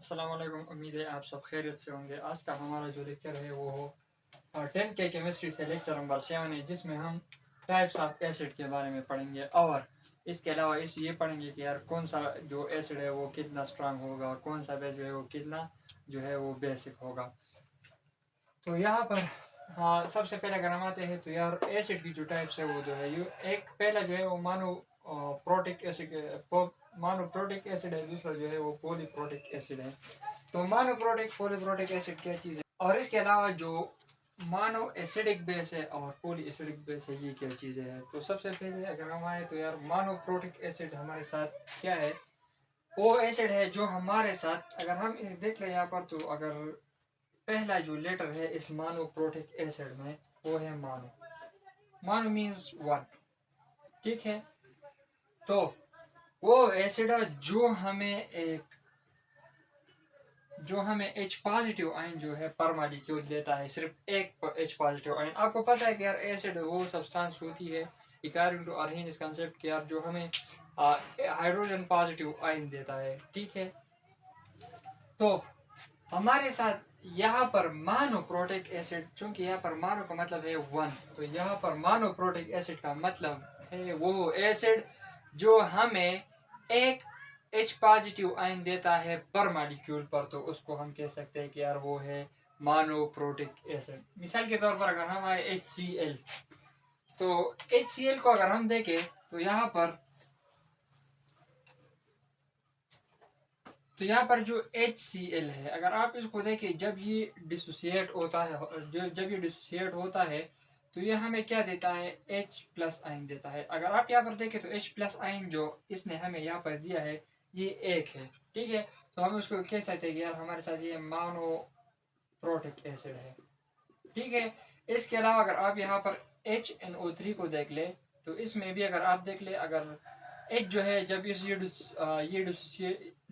अस्सलाम वालेकुम। उम्मीद है आप सब खैरियत से होंगे। आज का हमारा जो लेक्चर है वो 10 के केमिस्ट्री से लेक्चर नंबर 7 है, जिसमें हम टाइप्स ऑफ एसिड के बारे में पढ़ेंगे और इसके अलावा ये पढ़ेंगे कि यार कौन सा जो एसिड है वो कितना स्ट्रांग होगा, कौन सा बेस जो है वो कितना जो है वो बेसिक होगा। तो यहाँ पर हाँ, सबसे पहले अगर हम आते हैं तो यार एसिड की जो टाइप्स है वो जो है ये एक पहला जो है वो प्रोटिक एसिड प्रोटिक एसिड है, दूसरा जो है वो पॉलीप्रोटिक एसिड है। तो मोनोप्रोटिक पॉलीप्रोटिक एसिड क्या चीज़ है, और इसके अलावा जो मानो एसिडिक बेस है और पॉली एसिडिक बेस है ये क्या चीज़ें हैं। तो सबसे पहले अगर हम आए तो यार मोनोप्रोटिक एसिड हमारे साथ क्या है, वो एसिड है जो हमारे साथ अगर हम इसे देख लें यहाँ पर, तो अगर पहला जो लेटर है इस मोनोप्रोटिक एसिड में वो है मानो। मानो मीन्स वन, ठीक है। तो वो एसिड जो हमें H पॉजिटिव आयन जो है पर मॉलिक्यूल देता है, सिर्फ एक H पॉजिटिव आयन। आपको पता है कि यार एसिड वो सब्सटेंस होती है अकॉर्डिंग टू अर्हेनियस कंसेप्ट कि यार जो हमें हाइड्रोजन पॉजिटिव आयन देता है, ठीक है। तो हमारे साथ यहाँ पर मोनोप्रोटिक एसिड, चूंकि यहाँ पर मानो का मतलब है वन, तो यहाँ पर मोनोप्रोटिक एसिड का मतलब है वो एसिड जो हमें एक H पॉजिटिव आयन देता है पर मॉलिक्यूल पर, तो उसको हम कह सकते हैं कि यार वो है मोनोप्रोटिक एसिड। मिसाल के तौर पर अगर हम आए HCl, तो HCl को अगर हम देखें तो यहाँ पर जो HCl है, अगर आप इसको देखें जब ये डिसोसिएट होता है, जब ये डिसोसिएट होता है तो ये हमें क्या देता है, H प्लस आयन देता है। अगर आप यहाँ पर देखें तो H प्लस आयन जो इसने हमें यहाँ पर दिया है ये एक है, ठीक है। तो हम उसको कह सकते हैं कि यार हमारे साथ ये मोनोप्रोटिक एसिड है, ठीक है। इसके अलावा अगर आप यहाँ पर HNO3 को देख ले तो इसमें भी अगर आप देख ले, अगर H जो है जब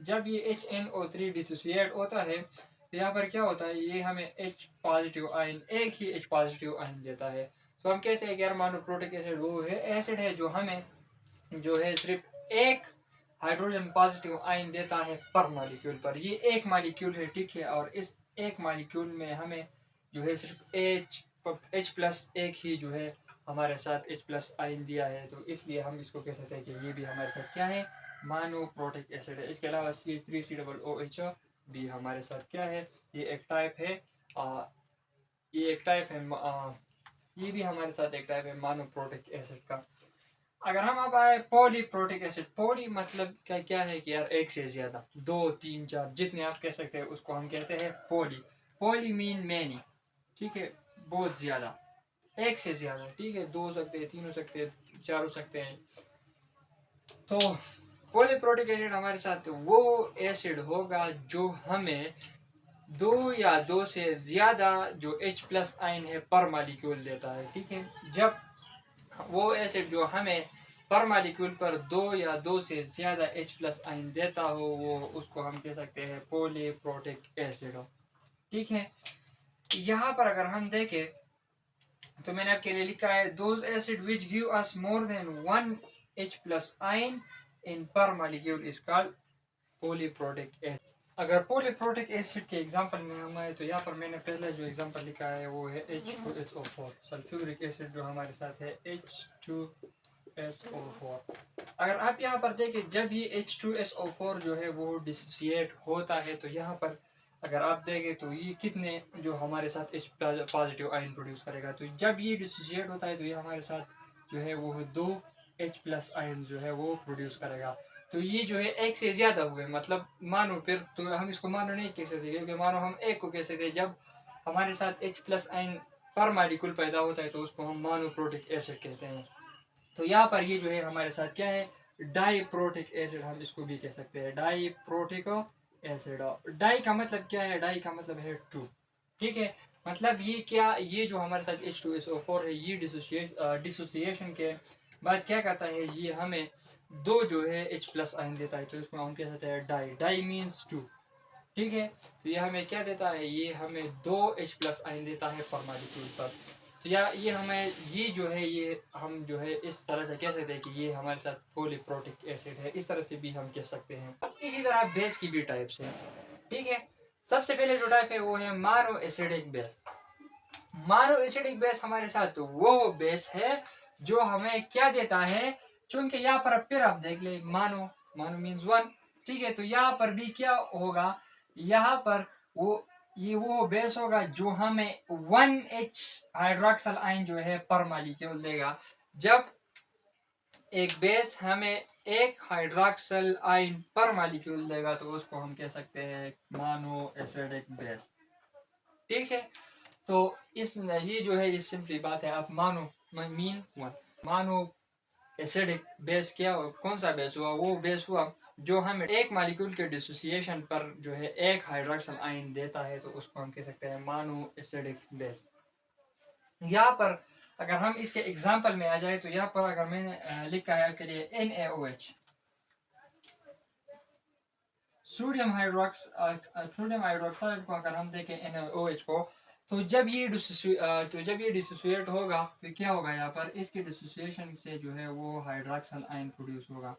जब ये HNO3 डिसोसिएट होता है तो यहाँ पर क्या होता है, ये हमें H पॉजिटिव आयन, एक ही H पॉजिटिव आयन देता है। तो हम कहते हैं कि यार मोनोप्रोटिक एसिड वो है एसिड है जो हमें जो है सिर्फ एक हाइड्रोजन पॉजिटिव आयन देता है पर मॉलिक्यूल पर। ये एक मॉलिक्यूल है, ठीक है, और इस एक मॉलिक्यूल में हमें जो है सिर्फ H प्लस एक ही जो है हमारे साथ H प्लस आयन दिया है, तो इसलिए हम इसको कह सकते हैं कि ये भी हमारे साथ क्या है, मोनोप्रोटिक एसिड है। इसके अलावा CH3COOH भी हमारे साथ क्या है, ये एक टाइप है, ये एक टाइप है, ये भी हमारे साथ एक टाइप है मोनोप्रोटिक एसिड का। अगर हम अब आए पॉलीप्रोटिक एसिड, पॉली मतलब क्या क्या है कि यार एक से ज्यादा, दो तीन चार जितने आप कह सकते हैं उसको हम कहते हैं पॉली। पॉली मीन मैनी, ठीक है, बहुत ज्यादा, एक से ज्यादा, ठीक है, दो हो सकते हैं, तीन हो सकते हैं, चार हो सकते हैं। तो पॉलीप्रोटिक एसिड हमारे साथ वो एसिड होगा जो हमें दो या दो से ज्यादा जो H प्लस आयन है पर मॉलिक्यूल देता है, ठीक है। जब वो एसिड जो हमें पर मॉलिक्यूल पर दो या दो से ज्यादा H प्लस आयन देता हो, वो उसको हम कह सकते हैं पॉलीप्रोटिक एसिड हो, ठीक है। यहाँ पर अगर हम देखें तो मैंने आपके लिए लिखा है those acid which give us more than one H plus ion in per molecule is called polyprotic acid. अगर पॉलीप्रोटिक एसिड के एग्जांपल में हम आए तो यहाँ पर मैंने पहले जो एग्जांपल लिखा है वो है H2SO4, सल्फ्यूरिक एसिड जो हमारे साथ है H2SO4। अगर आप यहाँ पर देखें जब ये H2SO4 जो है वो डिसोसिएट होता है तो यहाँ पर अगर आप देखें तो ये कितने जो हमारे साथ H पॉजिटिव आयन प्रोड्यूस करेगा। तो जब ये डिसोसिएट होता है तो ये हमारे साथ जो है वो दो H प्लस आयन जो है वो प्रोड्यूस करेगा। तो ये जो है एक से ज्यादा हुए, मतलब मानो फिर तो हम इसको मानो नहीं कह सकते, क्योंकि मानो हम एक को कह सकते हैं। जब हमारे साथ H प्लस आयन पर मॉलिक्यूल पैदा होता है तो उसको हम मोनोप्रोटिक एसिड कहते हैं। तो यहाँ पर ये जो है हमारे साथ क्या है, डाईप्रोटिक एसिड हम इसको भी कह सकते हैं, डाईप्रोटिक एसिड। डाई का मतलब क्या है, डाई का मतलब है टू, ठीक है। मतलब ये क्या, ये जो हमारे साथ H2SO4 है ये डिसोसिएशन के बाद क्या करता है, ये हमें दो जो है H प्लस आयन देता है, तो इसको हम कह सकते हैं डाई। डाई मीन्स टू, ठीक है। तो ये हमें क्या देता है, ये हमें दो H प्लस आयन देता है पर मॉलिक्यूल पर। तो ये हमें ये जो है ये हम जो है इस तरह से कह सकते हैं कि ये हमारे साथ पॉलीप्रोटिक एसिड है, इस तरह से भी हम कह सकते हैं। इसी तरह बेस की भी टाइप्स हैं। ठीक है। सबसे पहले जो टाइप है वो है मानो एसिडिक बेस। मानो एसिडिक बेस हमारे साथ वो बेस है जो हमें क्या देता है, क्योंकि यहाँ पर फिर आप देख ले मानो, मानो मीन्स वन, ठीक है। तो यहाँ पर भी क्या होगा, यहाँ पर ये वो बेस होगा जो हमें 1H हाइड्रोक्सल आयन जो है पर मॉलिक्यूल देगा। जब एक बेस हमें एक हाइड्रोक्सल आयन पर मॉलिक्यूल देगा तो उसको हम कह सकते हैं मानो एसिडिक बेस, ठीक है। तो इस ये जो है ये सिंपली बात है, आप मानो मीन वन, मानो एसिडिक बेस क्या कौन सा बेस हुआ, वो बेस हुआ जो हमें एक मॉलिक्यूल के डिसोसिएशन पर जो है एक हाइड्रोक्सल आयन देता है, तो उसको हम कह सकते हैं मानो एसिडिक बेस। यहाँ पर अगर हम इसके एग्जाम्पल में आ जाए तो यहाँ पर अगर मैंने लिखा है आपके लिए NaOH, सोडियम हाइड्रोक्साइड को अगर हम देखें NaOH को, तो जब ये डिसोसिएट होगा तो क्या होगा, यहाँ पर इसके डिसोसिएशन से जो है वो हाइड्रोक्सल आयन प्रोड्यूस होगा,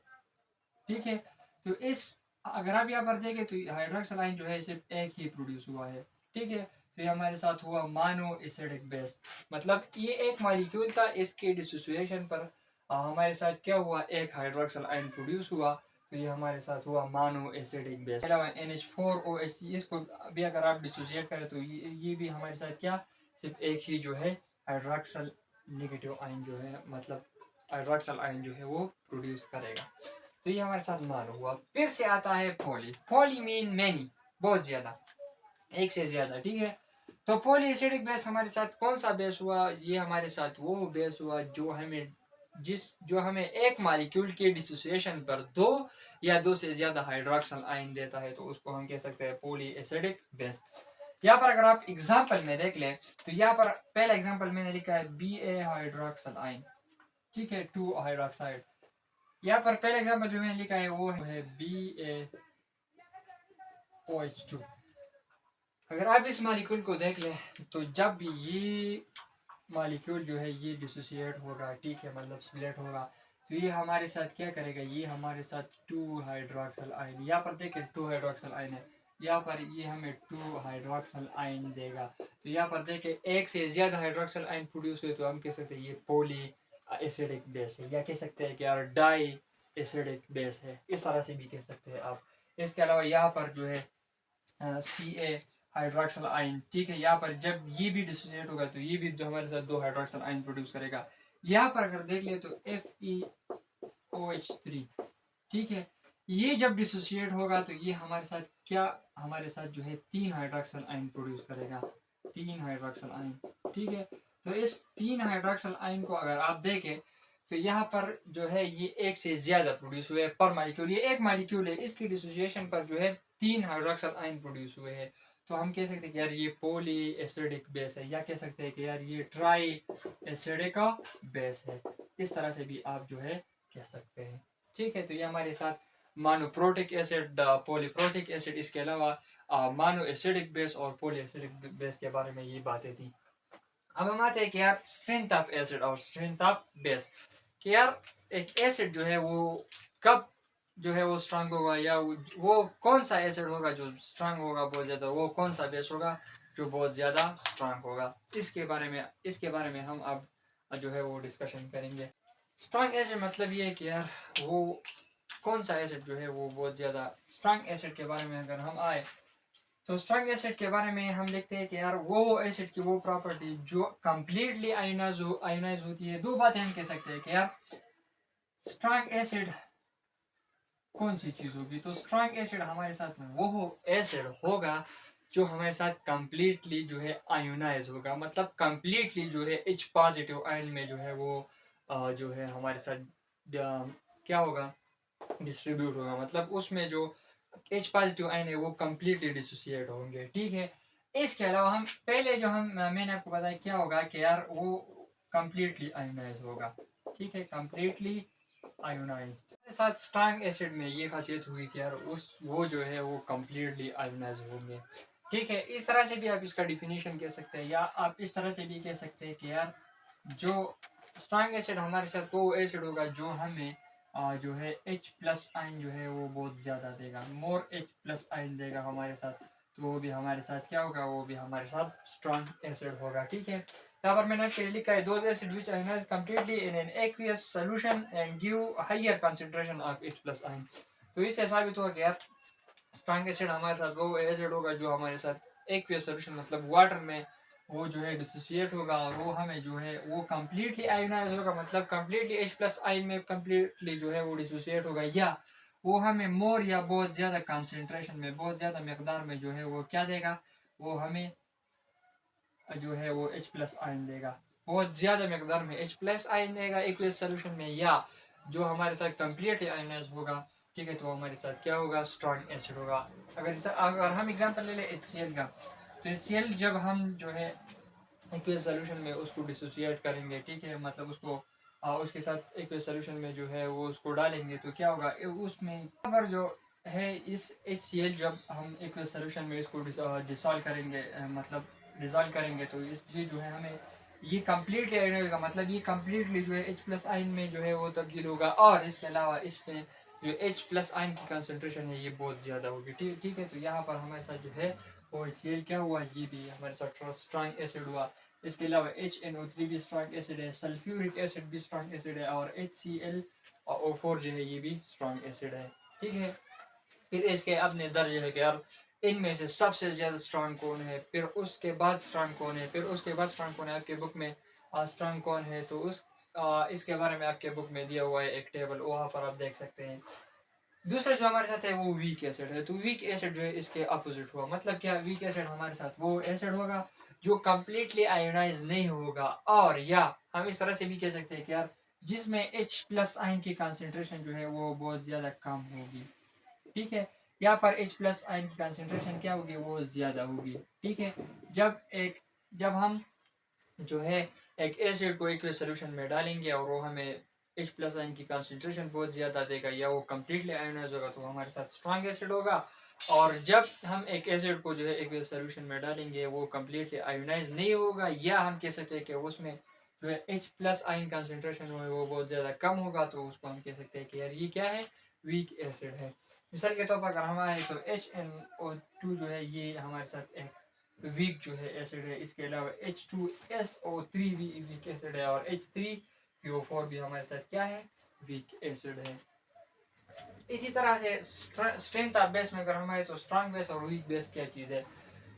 ठीक है। तो इस अगर आप यहाँ पर देखें तो हाइड्रोक्सल आयन जो है सिर्फ एक ही प्रोड्यूस हुआ है, ठीक है। तो ये हमारे साथ हुआ मानो एसिडिक बेस, मतलब ये एक मॉलिक्यूल था, इसके डिसोसिएशन पर हमारे साथ क्या हुआ, एक हाइड्रोक्सल आयन प्रोड्यूस हुआ, तो ये हमारे साथ हुआ मानो एसिडिक बेस। NH4OH, इसको भी अगर आप डिसोसिएट करें तो ये भी हमारे साथ क्या, सिर्फ एक ही जो है हाइड्रोक्सल नेगेटिव आयन जो है, मतलब हाइड्रोक्सल आयन जो है वो प्रोड्यूस करेगा। तो ये हमारे साथ मानो हुआ। फिर से आता है पॉली, पॉली मीन मैनी, बहुत ज्यादा, एक से ज्यादा, ठीक है। तो पॉली एसिडिक बेस हमारे साथ कौन सा बेस हुआ, ये हमारे साथ वो बेस हुआ जो हमें एक मॉलिक्यूल के डिसोसिएशन पर दो या दो से ज्यादा हाइड्रोक्सल आयन देता है, तो उसको हम कह सकते हैं पॉली एसिडिक बेस। यहाँ पर अगर आप एग्जाम्पल में देख लें तो यहाँ पर पहला एग्जाम्पल मैंने लिखा है Ba हाइड्रोक्सल आयन, ठीक है, 2 हाइड्रोक्साइड। यहाँ पर पहला एग्जाम्पल जो मैंने लिखा है वो है BaOH2। अगर आप इस मॉलिक्यूल को देख लें तो जब ये मॉलिक्यूल जो है ये डिसोसिएट होगा, ठीक है, मतलब स्प्लिट होगा, तो ये हमारे साथ क्या करेगा, ये हमारे साथ 2 हाइड्रोक्सल आयन, यहाँ पर देखें 2 हाइड्रोक्सल आयन है, यहाँ पर ये हमें 2 हाइड्रोक्सल आयन देगा। तो यहाँ पर देखें एक से ज्यादा हाइड्रोक्सल आयन प्रोड्यूस हुए तो हम कह सकते हैं ये पॉली एसिडिक बेस है, या कह सकते हैं कि यार डाई एसिडिक बेस है, इस तरह से भी कह सकते हैं आप। इसके अलावा यहाँ पर जो है Ca हाइड्रोक्सल आयन, ठीक है, यहाँ पर जब ये भी डिसोसिएट होगा तो ये भी हमारे साथ 2 हाइड्रोक्सल आयन प्रोड्यूस करेगा। यहाँ पर अगर देख ले तो FeOH3, ठीक है, ये जब डिसोसिएट होगा तो ये हमारे साथ क्या, हमारे साथ जो है 3 हाइड्रोक्सल आयन प्रोड्यूस करेगा, 3 हाइड्रोक्सल आयन, ठीक है। तो इस 3 हाइड्रोक्सल आयन को अगर आप देखें तो यहाँ पर जो है ये एक से ज्यादा प्रोड्यूस हुए पर मॉलिक्यूल, ये एक मॉलिक्यूल है, इसकी डिसोसिएशन पर जो है 3 हाइड्रोक्सल आयन प्रोड्यूस हुए हैं, तो हम कह सकते हैं कि यार ये पॉली एसिडिक बेस है, या कह सकते हैं कि यार ये ट्राई एसिडिक बेस है, इस तरह से भी आप जो है कह सकते हैं, ठीक है। तो ये हमारे साथ मानोप्रोटिक एसिड, पॉलीप्रोटिक एसिड, इसके अलावा मानो एसिडिक बेस और पॉली एसिडिक बेस के बारे में ये बातें थी। अब हम आते हैं कि यार स्ट्रेंथ ऑफ एसिड और स्ट्रेंथ ऑफ बेस, कि यार एक एसिड जो है वो कब जो है वो स्ट्रांग होगा, या वो कौन सा एसिड होगा जो स्ट्रांग होगा बहुत ज्यादा, वो कौन सा बेस होगा जो बहुत ज्यादा स्ट्रांग होगा, इसके बारे में हम अब जो है वो डिस्कशन करेंगे। स्ट्रांग एसिड मतलब ये है कि यार वो कौन सा एसिड जो है वो बहुत ज्यादा स्ट्रांग एसिड के बारे में अगर हम आए तो स्ट्रांग एसिड के बारे में हम देखते हैं कि यार वो एसिड की वो प्रॉपर्टी जो कंप्लीटली आयोनाइज होती है। दो बातें हम कह सकते हैं कि यार स्ट्रांग एसिड कौन सी चीज होगी, तो स्ट्रांग एसिड हमारे साथ वो एसिड होगा जो हमारे साथ कंप्लीटली जो है आयोनाइज होगा, मतलब कंप्लीटली जो है H पॉजिटिव आयन में जो है वो जो है हमारे साथ क्या होगा, डिस्ट्रीब्यूट होगा, मतलब उसमें जो H पॉजिटिव आयन है वो कंप्लीटली डिसोसिएट होंगे, ठीक है। इसके अलावा हम पहले जो मैंने आपको बताया क्या होगा कि यार वो कंप्लीटली आयोनाइज होगा, ठीक है, कंप्लीटली आयोनाइज। साथ स्ट्रांग एसिड में ये खासियत हुई कि यार वो जो है वो कंप्लीटली आयोनाइज होंगे, ठीक है। इस तरह से भी आप इसका डिफिनीशन कह सकते हैं, या आप इस तरह से भी कह सकते हैं कि यार जो स्ट्रांग एसिड हमारे साथ वो एसिड होगा जो हमें जो है H प्लस आइन जो है वो बहुत ज़्यादा देगा, मोर H प्लस आइन देगा हमारे साथ। तो वो भी हमारे साथ क्या होगा, वो भी हमारे साथ स्ट्रॉन्ग एसिड होगा। ठीक है, यहाँ पर मैंने आपके लिए लिखा है those acid which ionize completely in an aqueous solution and give higher concentration of H plus ion. तो इससे साबित हुआ कि यार स्ट्रॉन्ग एसिड हमारे साथ वो एसिड होगा जो हमारे साथ एक्वियस सॉल्यूशन मतलब वाटर में वो जो है डिसोसिएट होगा, और वो हमें जो है वो कम्प्लीटली आयोनाइज होगा, मतलब कम्प्लीटली H प्लस आइन में कम्प्लीटली जो है वो डिसोसिएट होगा, या वो हमें मोर या बहुत ज़्यादा कंसंट्रेशन में, बहुत ज़्यादा मकदार में जो है वो क्या देगा, वो हमें जो है वो H प्लस आयन देगा, बहुत ज़्यादा मकदार में H प्लस आयन देगा एक्वियस सोल्यूशन में, या जो हमारे साथ कम्प्लीटली आयनाइज होगा। ठीक है, तो हमारे साथ क्या होगा, स्ट्रॉन्ग एसिड होगा। अगर हम एग्जांपल ले लें HCl का, तो HCl जब हम जो है एक्वियस सोल्यूशन में उसको डिसोसिएट करेंगे, ठीक है, मतलब उसको उसके साथ एक्वियस सोल्यूशन में जो है वो उसको डालेंगे, तो क्या होगा उसमें पर जो है इस HCl जब हम एक्वियस सोल्यूशन में इसको डिसॉल्व करेंगे, मतलब डिजॉल्व करेंगे, तो इस ये जो है हमें ये कम्प्लीटली आयन होगा, मतलब ये कम्प्लीटली जो है H प्लस आयन में जो है वो तब्दील होगा, और इसके अलावा इसमें जो H प्लस आयन की कंसनट्रेशन है ये बहुत ज़्यादा होगी। ठीक है, तो यहाँ पर हमारे साथ जो है वो HCl क्या हुआ, ये भी हमारे साथ स्ट्रॉन्ग एसिड हुआ। इसके अलावा HNO3 भी स्ट्रॉन्ग एसिड है, सल्फ्यूरिक एसिड भी स्ट्रॉन्ग एसिड है, और HClO4 जो है ये भी स्ट्रॉन्ग एसिड है। ठीक है, फिर इसके अपने दर्जे है कि यार इनमें से सबसे ज्यादा स्ट्रांग कौन है, फिर उसके बाद स्ट्रांग कौन है, फिर उसके बाद स्ट्रांग कौन है, आपके बुक में स्ट्रांग कौन है, तो उस इसके बारे में आपके बुक में दिया हुआ है एक टेबल, वहाँ पर आप देख सकते हैं। दूसरा जो हमारे साथ है वो वीक एसिड है, तो वीक एसिड जो है इसके अपोजिट हुआ, मतलब क्या, वीक एसिड हमारे साथ वो एसिड होगा जो कम्प्लीटली आयोनाइज नहीं होगा, और या हम इस तरह से भी कह सकते हैं कि यार जिसमें H प्लस आयन की कंसंट्रेशन जो है वो बहुत ज्यादा कम होगी। ठीक है, यहाँ पर H प्लस आयन की कंसंट्रेशन क्या होगी, वो ज्यादा होगी। ठीक है, जब हम जो है एक एसिड को एक्वियस सोल्यूशन में डालेंगे और वो हमें H प्लस आयन की कंसंट्रेशन बहुत ज़्यादा देगा, या वो कम्प्लीटली आयोनाइज होगा, तो हमारे साथ स्ट्रॉन्ग एसिड होगा। और जब हम एक एसिड को जो है एक्वियस सोल्यूशन में डालेंगे वो कम्प्लीटली आयोनाइज नहीं होगा, या हम कह सकते हैं कि उसमें जो है H प्लस आयन कंसंट्रेशन वो बहुत ज़्यादा कम होगा, तो उसको हम कह सकते हैं कि यार ये क्या है, वीक एसिड है। मिसाल के तौर पर अगर हम आए तो HNO2 जो है ये हमारे साथ एक वीक जो है एसिड है। इसके अलावा H2SO3 भी वीक एसिड है, और H3PO4 भी हमारे साथ क्या है, वीक एसिड है। इसी तरह से स्ट्रेंथ ऑफ बेस में अगर हम आए तो स्ट्रांग बेस और वीक बेस क्या चीज़ है,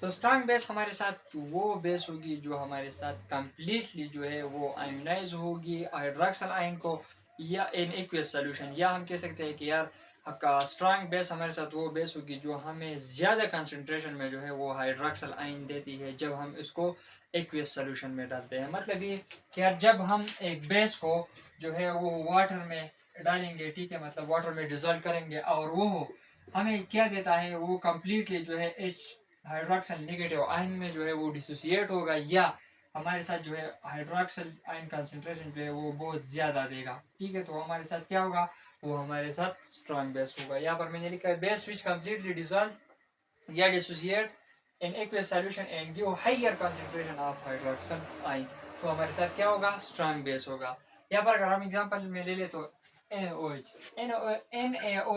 तो स्ट्रांग बेस हमारे साथ वो बेस होगी जो हमारे साथ कंप्लीटली जो है वो आयोनाइज होगी हाइड्रोक्सिल आयन को, या इन एक्वियस सोल्यूशन, या हम कह सकते हैं कि यार का स्ट्रांग बेस हमारे साथ वो बेस होगी जो हमें ज़्यादा कंसंट्रेशन में जो है वो हाइड्रोक्सिल आयन देती है जब हम इसको एक्वियस सोल्यूशन में डालते हैं। मतलब ये कि यार जब हम एक बेस को जो है वो वाटर में डालेंगे, ठीक है, मतलब वाटर में डिजोल्व करेंगे, और वो हमें क्या देता है, वो कम्प्लीटली जो है H हाइड्रोक्सिल नेगेटिव आयन में जो है वो डिसोसिएट होगा, या हमारे साथ जो है हाइड्रोक्सिल आयन कंसंट्रेशन जो है वो बहुत ज़्यादा देगा। ठीक है, तो हमारे साथ क्या होगा, वो हमारे साथ स्ट्रॉन्ग बेस होगा। यहाँ पर मैंने लिखा है बेस विच कम्प्लीटली डिजोल्व या dissociate in aqueous solution and give higher concentration of hydroxyl ion, तो हमारे साथ क्या होगा, स्ट्रॉन्ग बेस होगा। यहाँ पर अगर हम एग्जांपल में ले ले तो NaOH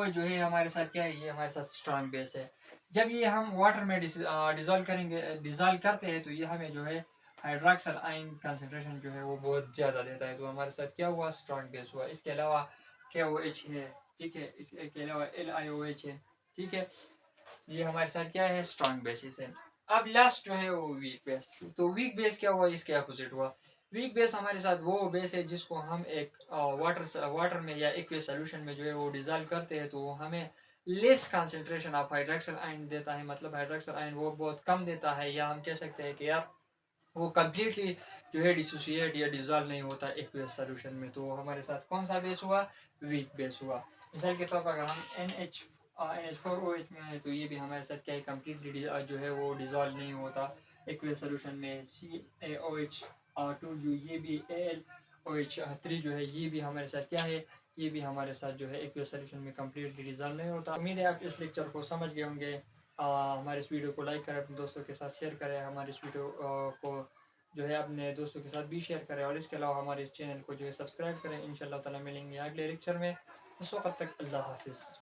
जो है हमारे साथ क्या है, ये हमारे साथ स्ट्रॉन्ग बेस है। जब ये हम वाटर में डिजोल्व करेंगे, डिजोल्व करते हैं, तो ये हमें जो है हाइड्रोक्सिल आयन कंसंट्रेशन जो है वो बहुत ज़्यादा देता है, तो हमारे साथ क्या हुआ, स्ट्रॉन्ग बेस हुआ। इसके अलावा KOH है, ठीक है, इसके अलावा LiOH है। ठीक है, ये हमारे साथ क्या है, स्ट्रॉन्ग बेसिस है। अब लास्ट जो है वो वीक बेस, तो वीक बेस क्या हुआ, इसके अपोजिट हुआ। वीक बेस हमारे साथ वो बेस है जिसको हम एक वाटर में या एक्वियस सॉल्यूशन में जो है वो डिजोल्व करते हैं, तो वो हमें less concentration of hydroxyl ion देता है, मतलब हाइड्रोक्सिल आयन वो बहुत कम देता है, या हम कह सकते हैं कि यार वो कम्प्लीटली जो है डिसोसिएट या डिजोल्व नहीं होता एक्वियस सॉल्यूशन में, तो हमारे साथ कौन सा बेस हुआ, वीक बेस हुआ। मिसाल के तौर पर अगर हम NH4OH में है, तो ये भी हमारे साथ क्या है, कम्प्लीटली जो है वो डिजोल्व नहीं होता एक्वियस सॉल्यूशन में। CaOH2 जो ये भी AlOH3 जो है ये भी हमारे साथ क्या है, ये भी हमारे साथ जो है एक्वियस सॉल्यूशन में कम्प्लीटली डिजोल्व नहीं होता। उम्मीद है आप इस लेक्चर को समझ गए होंगे। हमारे इस वीडियो को लाइक करें, अपने दोस्तों के साथ शेयर करें, हमारे इस वीडियो को जो है अपने दोस्तों के साथ भी शेयर करें, और इसके अलावा हमारे इस चैनल को जो है सब्सक्राइब करें। इंशाल्लाह ताला मिलेंगे अगले लेक्चर में। उस वक्त तक अल्लाह हाफिज़।